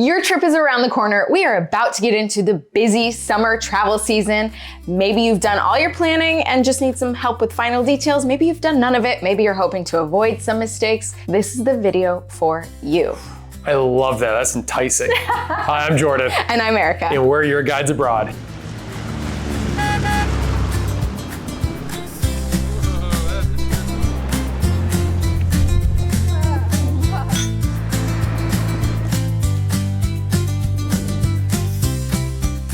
Your trip is around the corner. We are about to get into the busy summer travel season. Maybe you've done all your planning and just need some help with final details. Maybe you've done none of it. Maybe you're hoping to avoid some mistakes. This is the video for you. I love that. That's enticing. Hi, I'm Jordan. And I'm Erica. And we're your guides abroad.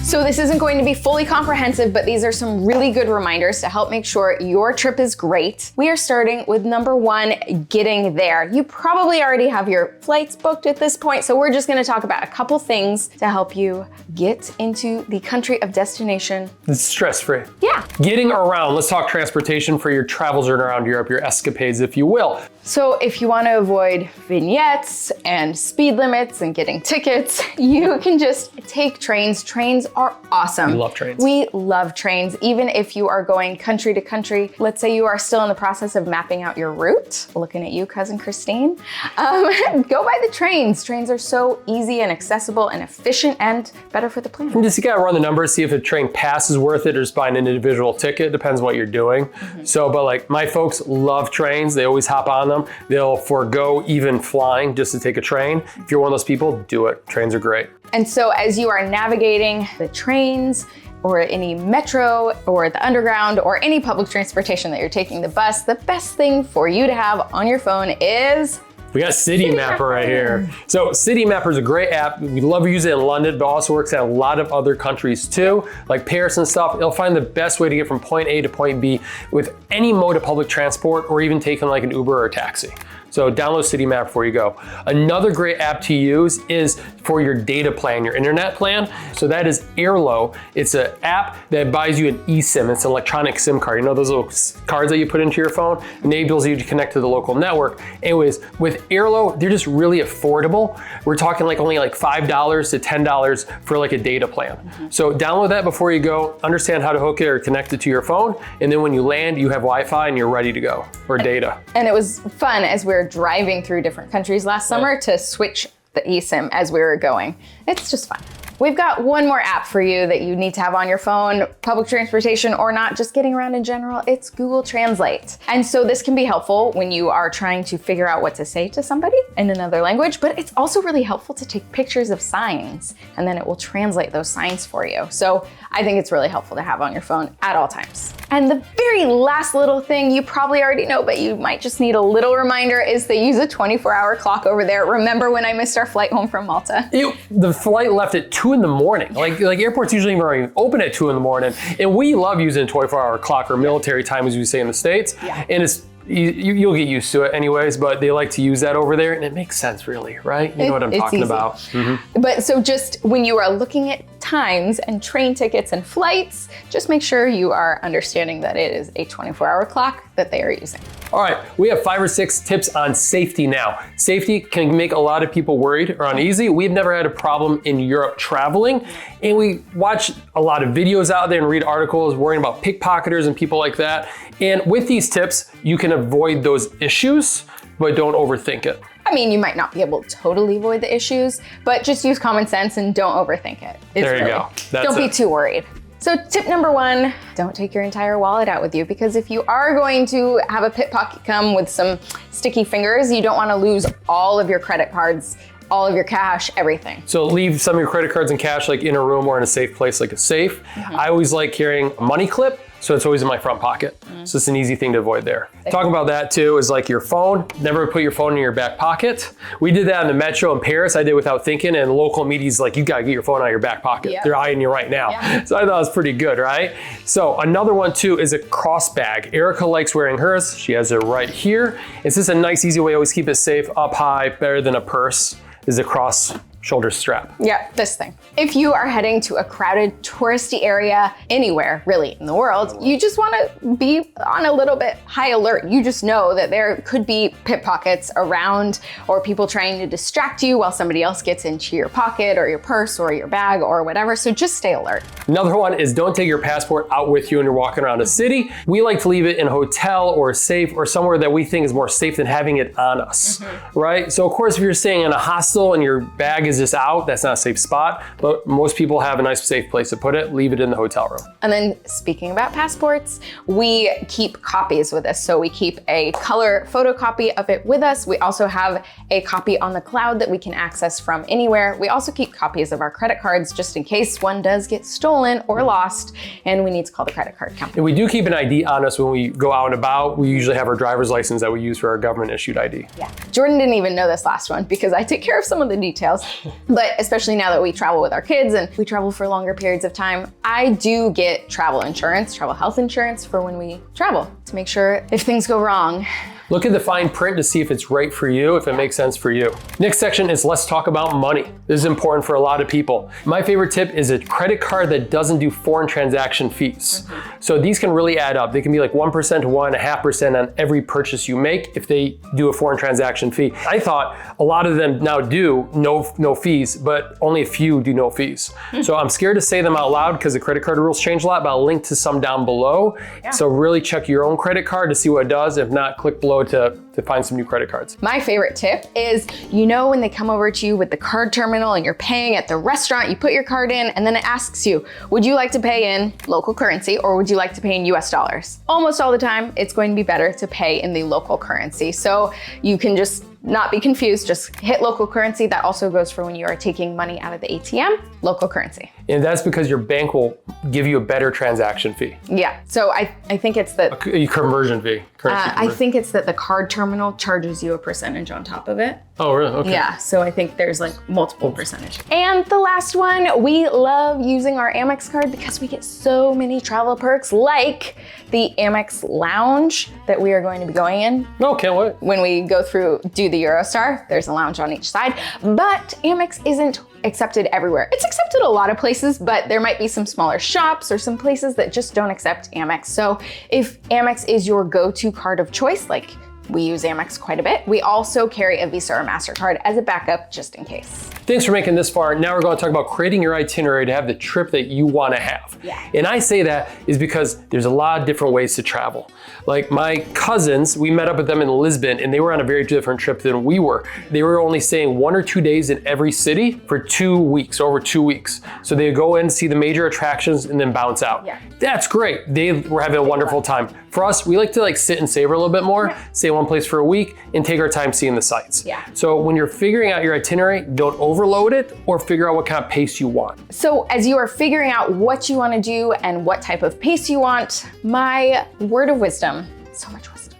So this isn't going to be fully comprehensive, but these are some really good reminders to help make sure your trip is great. We are starting with number one, getting there. You probably already have your flights booked at this point, so we're just gonna talk about a couple things to help you get into the country of destination. It's stress-free. Yeah. Getting around, let's talk transportation for your travels around Europe, your escapades, if you will. So if you want to avoid vignettes and speed limits and getting tickets, you can just take trains. Trains are awesome. We love trains. We love trains, even if you are going country to country. Let's say you are still in the process of mapping out your route. Looking at you, cousin Christine. Go by the trains. Trains are so easy and accessible and efficient and better for the planet. And just you gotta run the numbers, see if a train pass is worth it or just buy an individual ticket. Depends what you're doing. So, but like my folks love trains. They always hop on them. They'll forego even flying just to take a train. If you're one of those people, do it. Trains are great. And so as you are navigating the trains or any metro or the underground or any public transportation that you're taking, the bus, the best thing for you to have on your phone is we got CityMapper right here. So CityMapper is a great app. We love to use it in London, but also works at a lot of other countries too, like Paris and stuff. It'll find the best way to get from point A to point B with any mode of public transport or even taking like an Uber or a taxi. So download CityMapper before you go. Another great app to use is for your data plan, your internet plan. So that is AIRALO. It's an app that buys you an eSIM. It's an electronic SIM card. You know those little cards that you put into your phone? Enables you to connect to the local network. Anyways, with AIRALO, they're just really affordable. We're talking like only like $5 to $10 for like a data plan. So download that before you go, understand how to hook it or connect it to your phone. And then when you land, you have Wi-Fi and you're ready to go, or data. And it was fun as we were driving through different countries last summer to switch the eSIM as we were going. It's just fun. We've got one more app for you that you need to have on your phone, public transportation or not, just getting around in general. It's Google Translate. And so this can be helpful when you are trying to figure out what to say to somebody in another language, but it's also really helpful to take pictures of signs and then it will translate those signs for you. So I think it's really helpful to have on your phone at all times. And the very last little thing you probably already know, but you might just need a little reminder is they use a 24-hour clock over there. Remember when I missed our flight home from Malta? The flight left at 2 in the morning. Like airports usually even open at 2 in the morning. And we love using a 24-hour clock or military time, as we say in the States. Yeah. And it's you'll get used to it anyways, but they like to use that over there and it makes sense really, right? You know what I'm talking about. But so just when you are looking at times and train tickets and flights, just make sure you are understanding that it is a 24-hour clock that they are using. All right, we have 5 or 6 tips on safety now. Safety can make a lot of people worried or uneasy. We've never had a problem in Europe traveling, and we watch a lot of videos out there and read articles worrying about pickpocketers and people like that. And with these tips, you can avoid those issues, but don't overthink it. I mean, you might not be able to totally avoid the issues, but just use common sense and don't overthink it. There you go. Don't be too worried. So tip number 1, don't take your entire wallet out with you, because if you are going to have a pickpocket come with some sticky fingers, you don't want to lose all of your credit cards, all of your cash, everything. So leave some of your credit cards and cash like in a room or in a safe place like a safe. I always like carrying a money clip, so it's always in my front pocket. So it's an easy thing to avoid there. Talking about that too is like your phone. Never put your phone in your back pocket. We did that in the metro in Paris. I did without thinking, and local media's like, you gotta get your phone out of your back pocket. They're eyeing you right now. So I thought it was pretty good, right? So another one too is a cross bag. Erica likes wearing hers. She has it right here. It's just a nice, easy way to always keep it safe, up high, better than a purse, is a cross shoulder strap. Yeah, this thing. If you are heading to a crowded touristy area anywhere really in the world, you just want to be on a little bit high alert. You just know that there could be pickpockets around or people trying to distract you while somebody else gets into your pocket or your purse or your bag or whatever. So just stay alert. Another one is don't take your passport out with you when you're walking around a city. We like to leave it in a hotel or a safe or somewhere that we think is more safe than having it on us, right? So of course, if you're staying in a hostel and your bag is just out. That's not a safe spot, but most people have a nice safe place to put it. Leave it in the hotel room. And then speaking about passports, we keep copies with us. So we keep a color photocopy of it with us. We also have a copy on the cloud that we can access from anywhere. We also keep copies of our credit cards just in case one does get stolen or lost and we need to call the credit card company. And we do keep an ID on us when we go out and about. We usually have our driver's license that we use for our government issued ID. Yeah. Jordan didn't even know this last one because I take care of some of the details, but especially now that we travel with our kids and we travel for longer periods of time, I do get travel insurance, travel health insurance for when we travel to make sure if things go wrong. Look at the fine print to see if it's right for you, if it makes sense for you. Next section is let's talk about money. This is important for a lot of people. My favorite tip is a credit card that doesn't do foreign transaction fees. So these can really add up. They can be like 1% to 1.5% on every purchase you make if they do a foreign transaction fee. I thought a lot of them now do no fees, but only a few do no fees. So I'm scared to say them out loud because the credit card rules change a lot, but I'll link to some down below. So really check your own credit card to see what it does. If not, click below to find some new credit cards. My favorite tip is, you know, when they come over to you with the card terminal and you're paying at the restaurant, you put your card in and then it asks you, would you like to pay in local currency or would you like to pay in US dollars? Almost all the time, it's going to be better to pay in the local currency. So you can just not be confused, just hit local currency. That also goes for when you are taking money out of the ATM, local currency. And that's because your bank will give you a better transaction fee. Yeah, so I think it's that A conversion fee. I think it's that the card terminal charges you a percentage on top of it. Oh, really? Okay. Yeah, so I think there's like multiple percentage. And the last one, we love using our Amex card because we get so many travel perks like the Amex Lounge that we are going to be going in. No, can't wait. When we go through, do the Eurostar, there's a lounge on each side, but Amex isn't accepted everywhere. It's accepted a lot of places, but there might be some smaller shops or some places that just don't accept Amex. So if Amex is your go-to card of choice, like we use Amex quite a bit, we also carry a Visa or MasterCard as a backup just in case. Thanks for making this far. Now we're going to talk about creating your itinerary to have the trip that you want to have. Yeah. And I say that is because there's a lot of different ways to travel. Like my cousins, we met up with them in Lisbon and they were on a very different trip than we were. They were only staying 1 or 2 days in every city for 2 weeks, over 2 weeks. So they go in, see the major attractions and then bounce out. Yeah. That's great. They were having a wonderful time. For us, we like to sit and savor a little bit more, stay in one place for a week and take our time seeing the sights. Yeah. So when you're figuring out your itinerary, don't overload it or figure out what kind of pace you want. So as you are figuring out what you want to do and what type of pace you want, my word of wisdom, so much wisdom,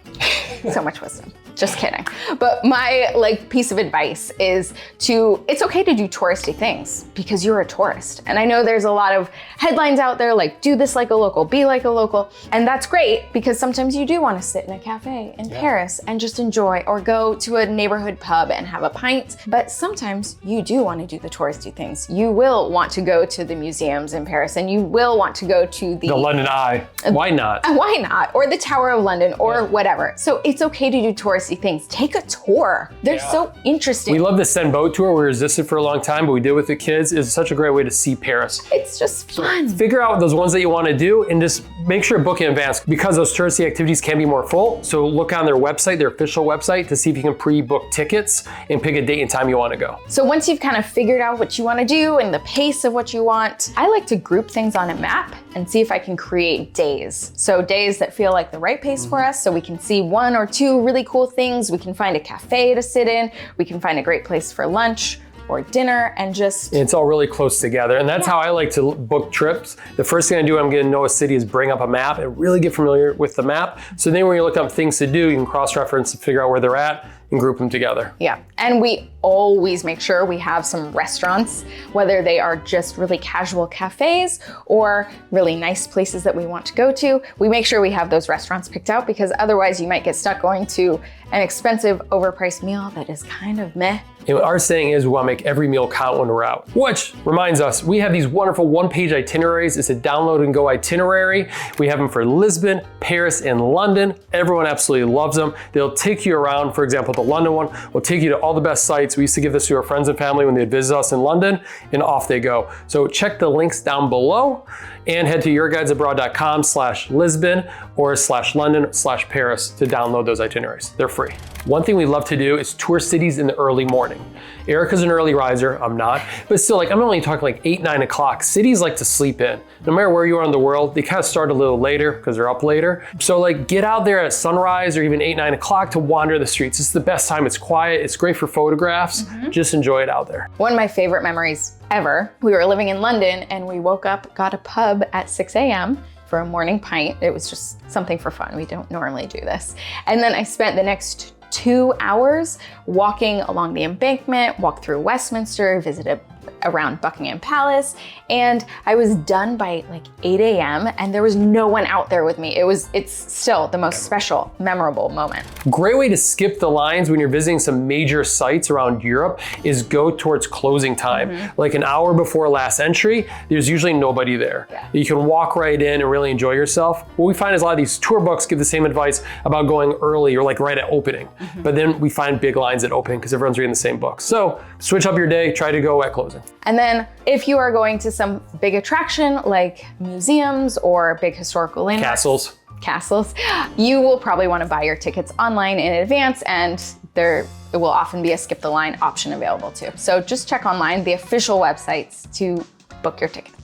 so much wisdom. Just kidding. But my piece of advice is it's okay to do touristy things because you're a tourist. And I know there's a lot of headlines out there like, do this like a local, be like a local. And that's great because sometimes you do want to sit in a cafe in Paris and just enjoy, or go to a neighborhood pub and have a pint. But sometimes you do want to do the touristy things. You will want to go to the museums in Paris and you will want to go to the London Eye. Why not? Why not? Or the Tower of London or whatever. So it's okay to do touristy things. Take a tour. They're so interesting. We love the Send boat tour. We resisted for a long time, but we did with the kids. It's such a great way to see Paris. It's just fun. Figure out those ones that you want to do and just make sure to book in advance because those touristy activities can be more full. So look on their website, their official website, to see if you can pre-book tickets and pick a date and time you want to go. So once you've kind of figured out what you want to do and the pace of what you want, I like to group things on a map and see if I can create days. So days that feel like the right pace for us, so we can see 1 or 2 really cool things. We can find a cafe to sit in. We can find a great place for lunch or dinner and just... It's all really close together. And that's how I like to book trips. The first thing I do, I'm gonna know a city, is bring up a map and really get familiar with the map. So then when you look up things to do, you can cross-reference and figure out where they're at and group them together. Yeah, and we always make sure we have some restaurants, whether they are just really casual cafes or really nice places that we want to go to. We make sure we have those restaurants picked out because otherwise you might get stuck going to an expensive, overpriced meal that is kind of meh. And our saying is we want to make every meal count when we're out. Which reminds us, we have these wonderful one-page itineraries. It's a download and go itinerary. We have them for Lisbon, Paris, and London. Everyone absolutely loves them. They'll take you around. For example, the London one will take you to all the best sites. We used to give this to our friends and family when they'd visit us in London, and off they go. So check the links down below and head to yourguidesabroad.com/Lisbon or /London/Paris to download those itineraries. They're free. free. One thing we love to do is tour cities in the early morning. Erica's an early riser, I'm not, but still, like, I'm only talking like 8, 9 o'clock. Cities like to sleep in. No matter where you are in the world, they kind of start a little later because they're up later. So like, get out there at sunrise or even 8, 9 o'clock to wander the streets. It's the best time. It's quiet. It's great for photographs. Just enjoy it out there. One of my favorite memories ever, we were living in London and we woke up, got a pub at 6 a.m. for a morning pint. It was just something for fun. We don't normally do this. And then I spent the next 2 hours walking along the embankment, walked through Westminster, visited around Buckingham Palace, and I was done by like 8 a.m. and there was no one out there with me. It's still the most special, memorable moment. Great way to skip the lines when you're visiting some major sites around Europe is go towards closing time. Like an hour before last entry, there's usually nobody there. You can walk right in and really enjoy yourself. What we find is a lot of these tour books give the same advice about going early or like right at opening. But then we find big lines at opening because everyone's reading the same book. So switch up your day, try to go at closing. And then if you are going to some big attraction like museums or big historical landmarks, castles, you will probably want to buy your tickets online in advance, and there will often be a skip the line option available too. So just check online the official websites to book your tickets.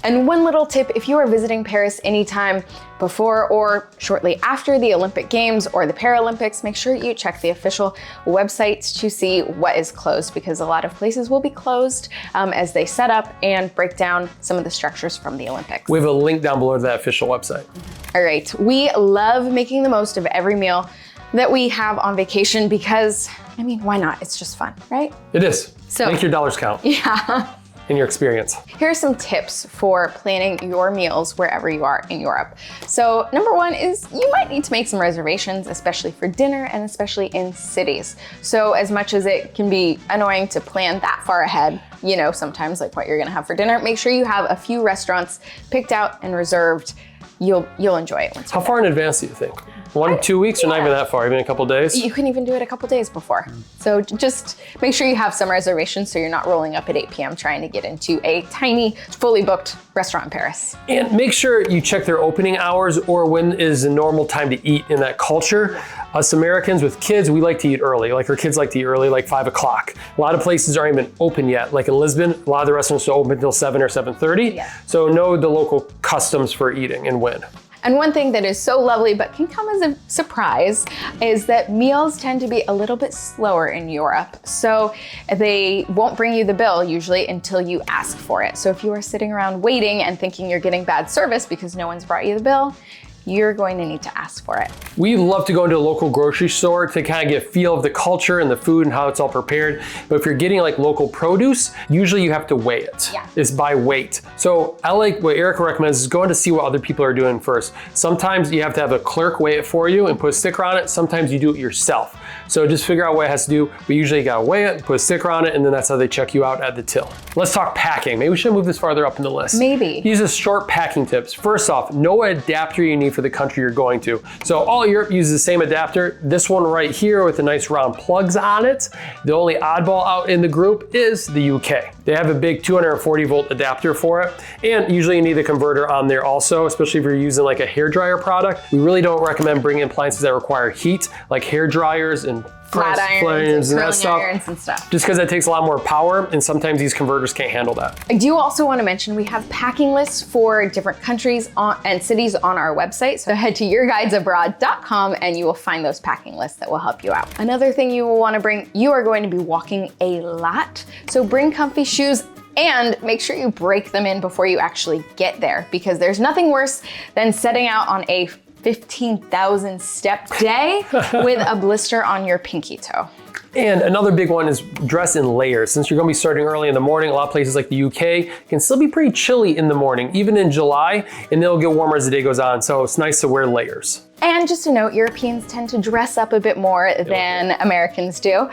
And one little tip, if you are visiting Paris anytime before or shortly after the Olympic Games or the Paralympics, make sure you check the official websites to see what is closed, because a lot of places will be closed as they set up and break down some of the structures from the Olympics. We have a link down below to that official website. All right, we love making the most of every meal that we have on vacation because, I mean, why not? It's just fun, right? It is. So, make your dollars count. Yeah. In your experience. Here are some tips for planning your meals wherever you are in Europe. So number one is you might need to make some reservations, especially for dinner and especially in cities. So as much as it can be annoying to plan that far ahead, you know, sometimes like what you're gonna have for dinner, make sure you have a few restaurants picked out and reserved. You'll enjoy it. How far in advance do you think? 1, 2 weeks, or not even that far, even a couple days? You can even do it a couple days before. So just make sure you have some reservations so you're not rolling up at 8 p.m. trying to get into a tiny, fully booked restaurant in Paris. And make sure you check their opening hours or when is the normal time to eat in that culture. Us Americans with kids, we like to eat early. Like our kids like to eat early, like 5 o'clock. A lot of places aren't even open yet. Like in Lisbon, a lot of the restaurants are open until 7 or 7:30. Yeah. So know the local customs for eating and when. And one thing that is so lovely but can come as a surprise is that meals tend to be a little bit slower in Europe. So they won't bring you the bill usually until you ask for it. So if you are sitting around waiting and thinking you're getting bad service because no one's brought you the bill, you're going to need to ask for it. We love to go into a local grocery store to kind of get a feel of the culture and the food and how it's all prepared. But if you're getting like local produce, usually you have to weigh it. Yeah. It's by weight. So I like what Erica recommends is going to see what other people are doing first. Sometimes you have to have a clerk weigh it for you and put a sticker on it. Sometimes you do it yourself. So just figure out what it has to do. But usually you gotta weigh it, put a sticker on it, and then that's how they check you out at the till. Let's talk packing. Maybe we should move this farther up in the list. Maybe. These are short packing tips. First off, know what adapter you need for the country you're going to. So all Europe uses the same adapter. This one right here with the nice round plugs on it. The only oddball out in the group is the UK. They have a big 240 volt adapter for it. And usually you need a converter on there also, especially if you're using like a hairdryer product. We really don't recommend bringing appliances that require heat, like hair dryers and flat irons and that stuff. irons and stuff. Just because that takes a lot more power, and sometimes these converters can't handle that. I do also want to mention we have packing lists for different countries and cities on our website. So head to yourguidesabroad.com and you will find those packing lists that will help you out. Another thing you will want to bring, you are going to be walking a lot. So bring comfy shoes and make sure you break them in before you actually get there, because there's nothing worse than setting out on a 15,000 step day with a blister on your pinky toe. And another big one is dress in layers. Since you're gonna be starting early in the morning, a lot of places like the UK can still be pretty chilly in the morning, even in July, and they'll get warmer as the day goes on. So it's nice to wear layers. And just a note, Europeans tend to dress up a bit more than Americans do.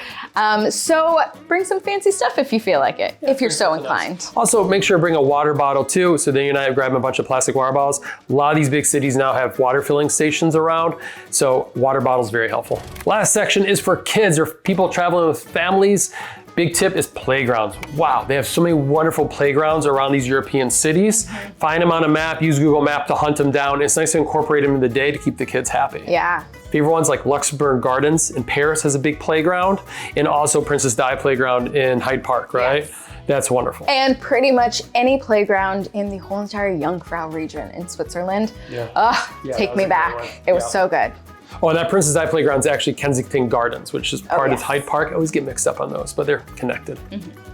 So bring some fancy stuff if you feel like it, if you're so inclined. Also, make sure to bring a water bottle too, so then you're not grabbing a bunch of plastic water bottles. A lot of these big cities now have water filling stations around, so water bottles very helpful. Last section is for kids or people traveling with families. Big tip is playgrounds. Wow, they have so many wonderful playgrounds around these European cities. Find them on a map, use Google Map to hunt them down. It's nice to incorporate them in the day to keep the kids happy. Yeah, Favorite ones like Luxembourg Gardens in Paris has a big playground, and also Princess Di Playground in Hyde Park, right? Yes. That's wonderful. And pretty much any playground in the whole entire Jungfrau region in Switzerland. Yeah. Take me back. It was so good. Oh, and that Princess Di Playground is actually Kensington Gardens, which is part of yes. Hyde Park. I always get mixed up on those, but they're connected.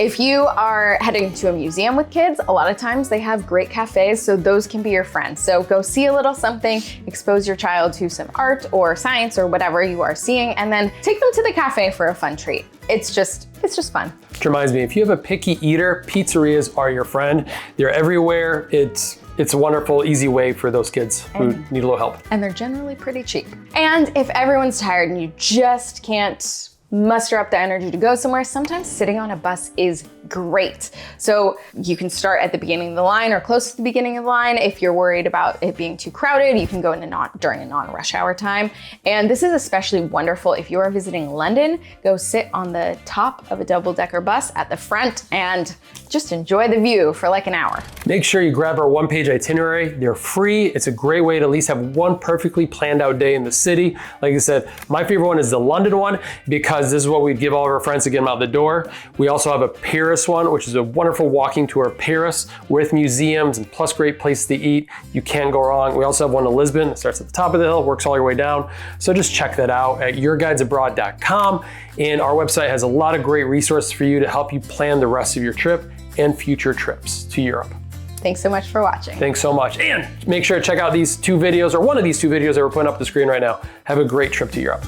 If you are heading to a museum with kids, a lot of times they have great cafes, so those can be your friends. So go see a little something, expose your child to some art or science or whatever you are seeing, and then take them to the cafe for a fun treat. It's just fun. Which reminds me, if you have a picky eater, pizzerias are your friend. They're everywhere. It's a wonderful, easy way for those kids who need a little help. And they're generally pretty cheap. And if everyone's tired and you just can't muster up the energy to go somewhere, sometimes sitting on a bus is great. So you can start at the beginning of the line or close to the beginning of the line. If you're worried about it being too crowded, you can go during a non-rush hour time. And this is especially wonderful if you are visiting London. Go sit on the top of a double-decker bus at the front and just enjoy the view for like an hour. Make sure you grab our one-page itinerary. They're free. It's a great way to at least have one perfectly planned out day in the city. Like I said, my favorite one is the London one because this is what we'd give all of our friends to get them out the door. We also have a Paris one, which is a wonderful walking tour of Paris with museums and plus great places to eat. You can't go wrong. We also have one to Lisbon that starts at the top of the hill, works all your way down. So just check that out at yourguidesabroad.com. And our website has a lot of great resources for you to help you plan the rest of your trip and future trips to Europe. Thanks so much for watching. Thanks so much. And make sure to check out these two videos or one of these two videos that we're putting up the screen right now. Have a great trip to Europe.